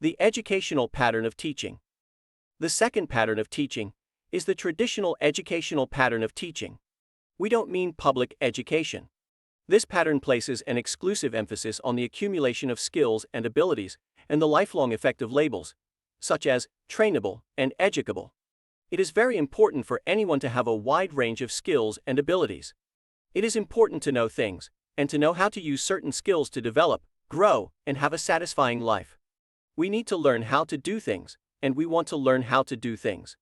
The educational pattern of teaching. The second pattern of teaching is the traditional educational pattern of teaching. We don't mean public education. This pattern places an exclusive emphasis on the accumulation of skills and abilities and the lifelong effect of labels, such as trainable and educable. It is very important for anyone to have a wide range of skills and abilities. It is important to know things and to know how to use certain skills to develop, grow, and have a satisfying life. We need to learn how to do things, and we want to learn how to do things.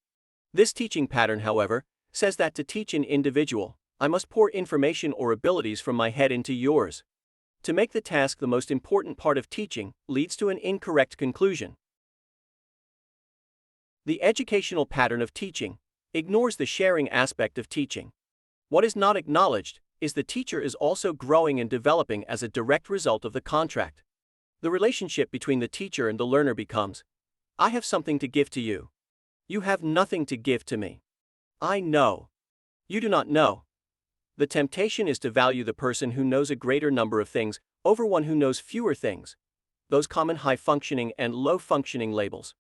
This teaching pattern, however, says that to teach an individual, I must pour information or abilities from my head into yours. To make the task the most important part of teaching leads to an incorrect conclusion. The educational pattern of teaching ignores the sharing aspect of teaching. What is not acknowledged is the teacher is also growing and developing as a direct result of the contract. The relationship between the teacher and the learner becomes, I have something to give to you. You have nothing to give to me. I know. You do not know. The temptation is to value the person who knows a greater number of things over one who knows fewer things. Those common high-functioning and low-functioning labels.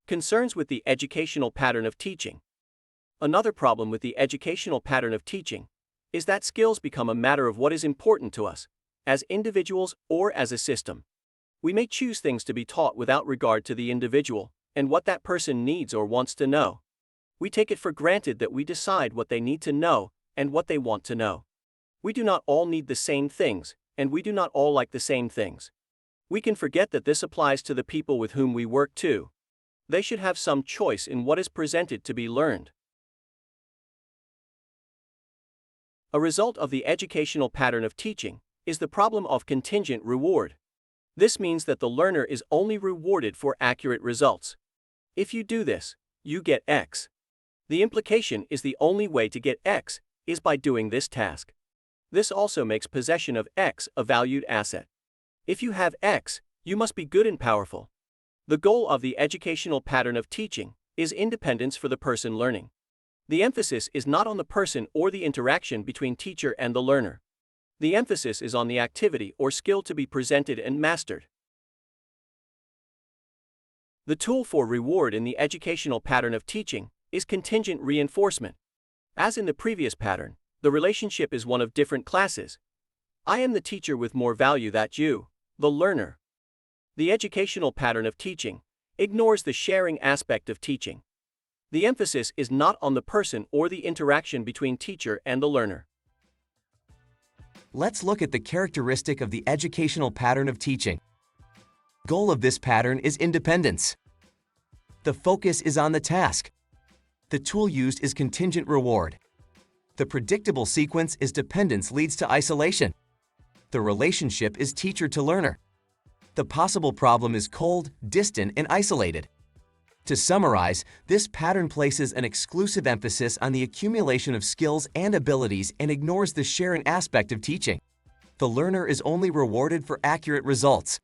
Concerns with the educational pattern of teaching. Another problem with the educational pattern of teaching is that skills become a matter of what is important to us, as individuals or as a system. We may choose things to be taught without regard to the individual and what that person needs or wants to know. We take it for granted that we decide what they need to know and what they want to know. We do not all need the same things, and we do not all like the same things. We can forget that this applies to the people with whom we work too. They should have some choice in what is presented to be learned. A result of the educational pattern of teaching is the problem of contingent reward. This means that the learner is only rewarded for accurate results. If you do this, you get X. The implication is the only way to get X is by doing this task. This also makes possession of X a valued asset. If you have X, you must be good and powerful. The goal of the educational pattern of teaching is independence for the person learning. The emphasis is not on the person or the interaction between teacher and the learner. The emphasis is on the activity or skill to be presented and mastered. The tool for reward in the educational pattern of teaching is contingent reinforcement. As in the previous pattern, the relationship is one of different classes. I am the teacher with more value than you, the learner. The educational pattern of teaching ignores the sharing aspect of teaching. The emphasis is not on the person or the interaction between teacher and the learner. Let's look at the characteristic of the educational pattern of teaching. Goal of this pattern is independence. The focus is on the task. The tool used is contingent reward. The predictable sequence is dependence leads to isolation. The relationship is teacher to learner. The possible problem is cold, distant, and isolated. To summarize, this pattern places an exclusive emphasis on the accumulation of skills and abilities and ignores the sharing aspect of teaching. The learner is only rewarded for accurate results.